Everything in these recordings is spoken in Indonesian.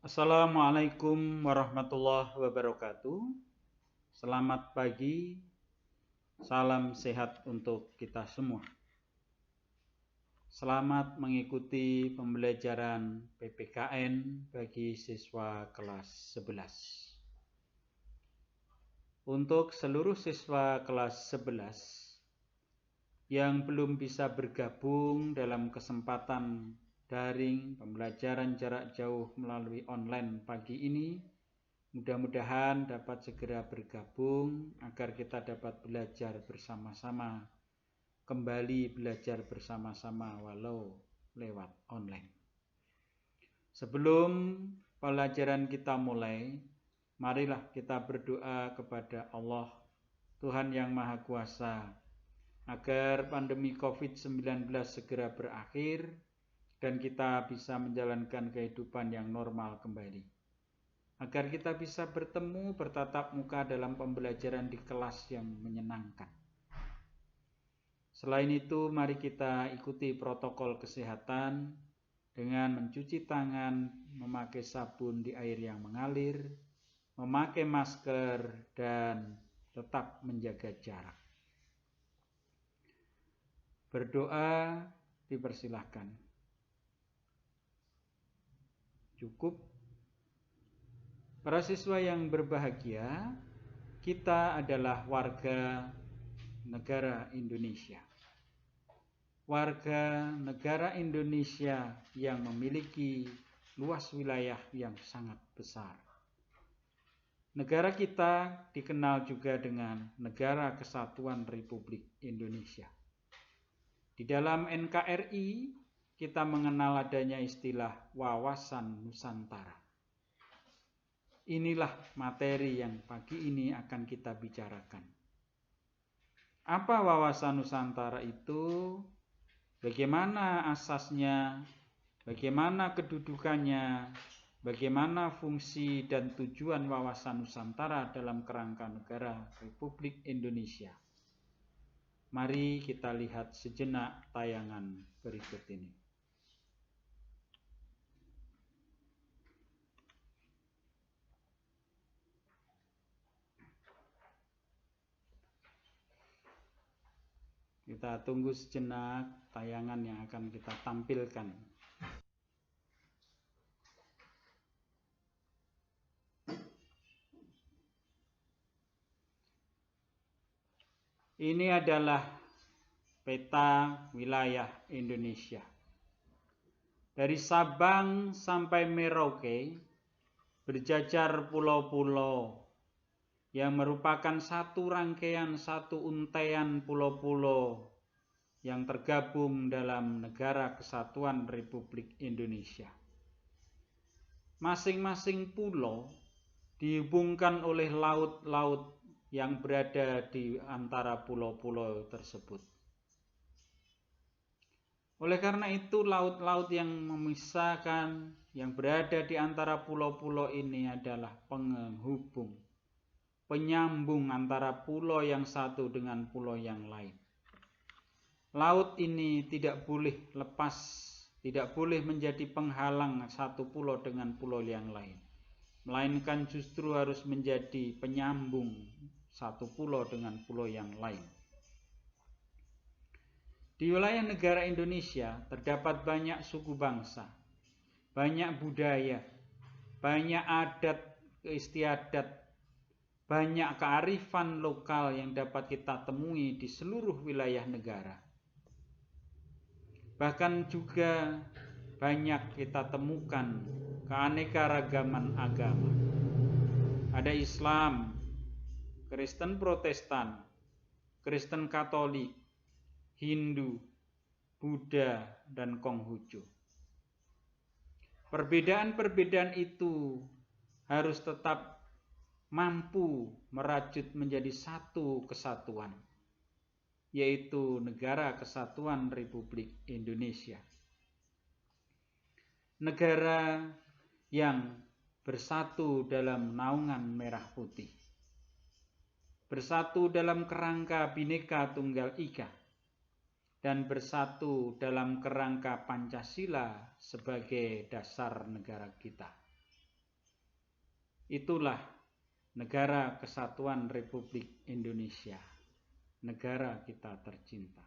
Assalamualaikum warahmatullahi wabarakatuh. Selamat pagi, salam sehat untuk kita semua. Selamat mengikuti pembelajaran PPKN bagi siswa kelas 11. Untuk seluruh siswa kelas 11 yang belum bisa bergabung dalam kesempatan daring pembelajaran jarak jauh melalui online pagi ini, mudah-mudahan dapat segera bergabung agar kita dapat belajar bersama-sama, kembali belajar bersama-sama walau lewat online. Sebelum pelajaran kita mulai, marilah kita berdoa kepada Allah, Tuhan yang Maha Kuasa, agar pandemi COVID-19 segera berakhir dan kita bisa menjalankan kehidupan yang normal kembali. Agar kita bisa bertemu bertatap muka dalam pembelajaran di kelas yang menyenangkan. Selain itu, mari kita ikuti protokol kesehatan dengan mencuci tangan, memakai sabun di air yang mengalir, memakai masker, dan tetap menjaga jarak. Berdoa dipersilahkan. Cukup. Para siswa yang berbahagia, kita adalah warga negara Indonesia. Warga negara Indonesia yang memiliki luas wilayah yang sangat besar. Negara kita dikenal juga dengan Negara Kesatuan Republik Indonesia. Di dalam NKRI, kita mengenal adanya istilah wawasan Nusantara. Inilah materi yang pagi ini akan kita bicarakan. Apa wawasan Nusantara itu? Bagaimana asasnya? Bagaimana kedudukannya? Bagaimana fungsi dan tujuan wawasan Nusantara dalam kerangka negara Republik Indonesia? Mari kita lihat sejenak tayangan berikut ini. Kita tunggu sejenak tayangan yang akan kita tampilkan. Ini adalah peta wilayah Indonesia. Dari Sabang sampai Merauke berjajar pulau-pulau yang merupakan satu rangkaian, satu untaian pulau-pulau yang tergabung dalam Negara Kesatuan Republik Indonesia. Masing-masing pulau dihubungkan oleh laut-laut yang berada di antara pulau-pulau tersebut. Oleh karena itu, laut-laut yang memisahkan, yang berada di antara pulau-pulau ini adalah penghubung, penyambung antara pulau yang satu dengan pulau yang lain. Laut ini tidak boleh lepas, tidak boleh menjadi penghalang satu pulau dengan pulau yang lain, melainkan justru harus menjadi penyambung satu pulau dengan pulau yang lain. Di wilayah negara Indonesia terdapat banyak suku bangsa, banyak budaya, banyak adat istiadat, banyak kearifan lokal yang dapat kita temui di seluruh wilayah negara. Bahkan juga banyak kita temukan keanekaragaman agama. Ada Islam, Kristen Protestan, Kristen Katolik, Hindu, Buddha, dan Konghucu. Perbedaan-perbedaan itu harus tetap mampu merajut menjadi satu kesatuan, yaitu Negara Kesatuan Republik Indonesia. Negara yang bersatu dalam naungan merah putih, bersatu dalam kerangka Bhinneka Tunggal Ika, dan bersatu dalam kerangka Pancasila sebagai dasar negara kita. Itulah negara kesatuan Republik Indonesia, negara kita tercinta.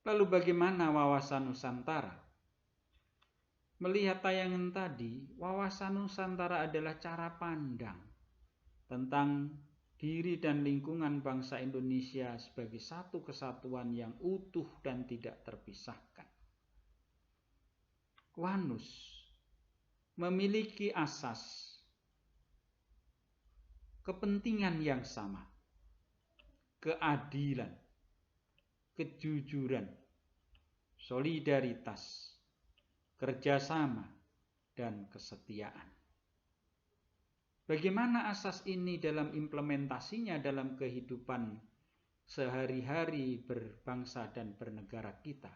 Lalu bagaimana wawasan Nusantara? Melihat tayangan tadi, wawasan Nusantara adalah cara pandang tentang diri dan lingkungan bangsa Indonesia sebagai satu kesatuan yang utuh dan tidak terpisahkan. WANUS memiliki asas kepentingan yang sama, keadilan, kejujuran, solidaritas, kerjasama, dan kesetiaan. Bagaimana asas ini dalam implementasinya dalam kehidupan sehari-hari berbangsa dan bernegara kita?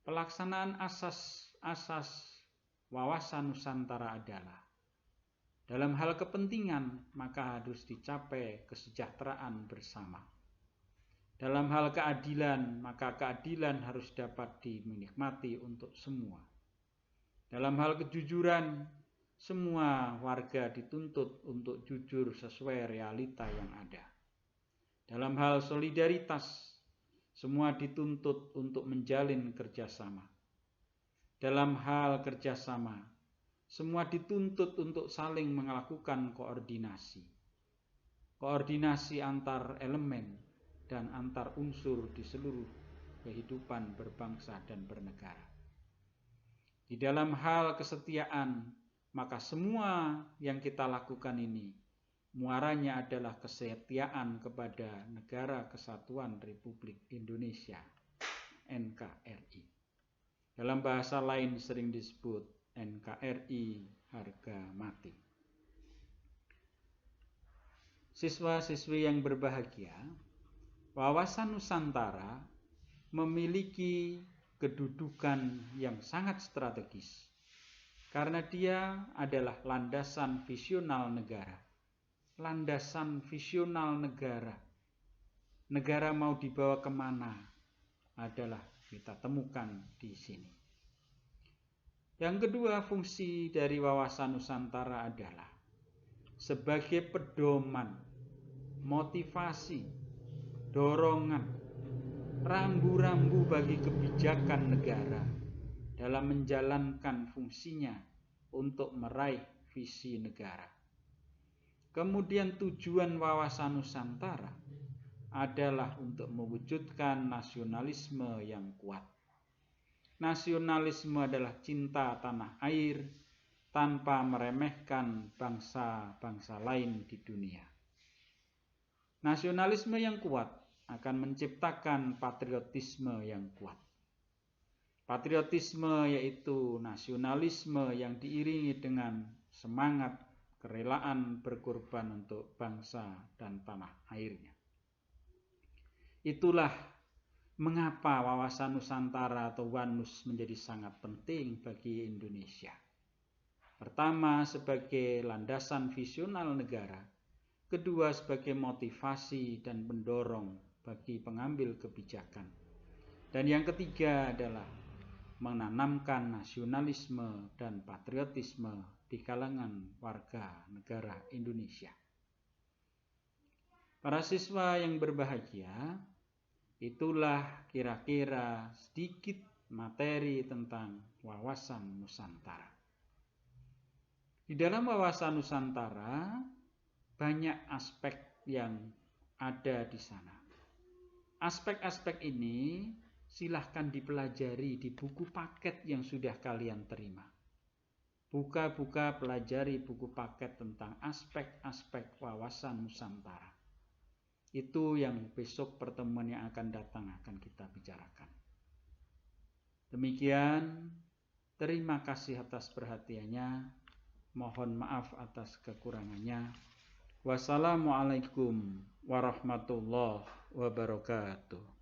Pelaksanaan asas wawasan Nusantara adalah dalam hal kepentingan maka harus dicapai kesejahteraan bersama. Dalam hal keadilan maka keadilan harus dapat dinikmati untuk semua. Dalam hal kejujuran semua warga dituntut untuk jujur sesuai realita yang ada. Dalam hal solidaritas semua dituntut untuk menjalin kerjasama. Dalam hal kerjasama, semua dituntut untuk saling melakukan koordinasi. Koordinasi antar elemen dan antar unsur di seluruh kehidupan berbangsa dan bernegara. Di dalam hal kesetiaan, maka semua yang kita lakukan ini muaranya adalah kesetiaan kepada Negara Kesatuan Republik Indonesia, NKRI. Dalam bahasa lain sering disebut NKRI harga mati. Siswa-siswi yang berbahagia, wawasan Nusantara memiliki kedudukan yang sangat strategis karena dia adalah landasan visional negara. Landasan visional negara. Negara mau dibawa kemana adalah kita temukan di sini. Yang kedua, fungsi dari wawasan Nusantara adalah sebagai pedoman, motivasi, dorongan, rambu-rambu bagi kebijakan negara dalam menjalankan fungsinya untuk meraih visi negara. Kemudian tujuan wawasan Nusantara adalah untuk mewujudkan nasionalisme yang kuat. Nasionalisme adalah cinta tanah air tanpa meremehkan bangsa-bangsa lain di dunia. Nasionalisme yang kuat akan menciptakan patriotisme yang kuat. Patriotisme yaitu nasionalisme yang diiringi dengan semangat kerelaan berkorban untuk bangsa dan tanah airnya. Itulah mengapa wawasan Nusantara atau WANUS menjadi sangat penting bagi Indonesia. Pertama, sebagai landasan visional negara. Kedua, sebagai motivasi dan pendorong bagi pengambil kebijakan. Dan yang ketiga adalah menanamkan nasionalisme dan patriotisme di kalangan warga negara Indonesia. Para siswa yang berbahagia, itulah kira-kira sedikit materi tentang wawasan Nusantara. Di dalam wawasan Nusantara banyak aspek yang ada di sana. Aspek-aspek ini silahkan dipelajari di buku paket yang sudah kalian terima. Buka-buka pelajari buku paket tentang aspek-aspek wawasan Nusantara. Itu yang besok pertemuan yang akan datang akan kita bicarakan. Demikian, terima kasih atas perhatiannya. Mohon maaf atas kekurangannya. Wassalamualaikum warahmatullahi wabarakatuh.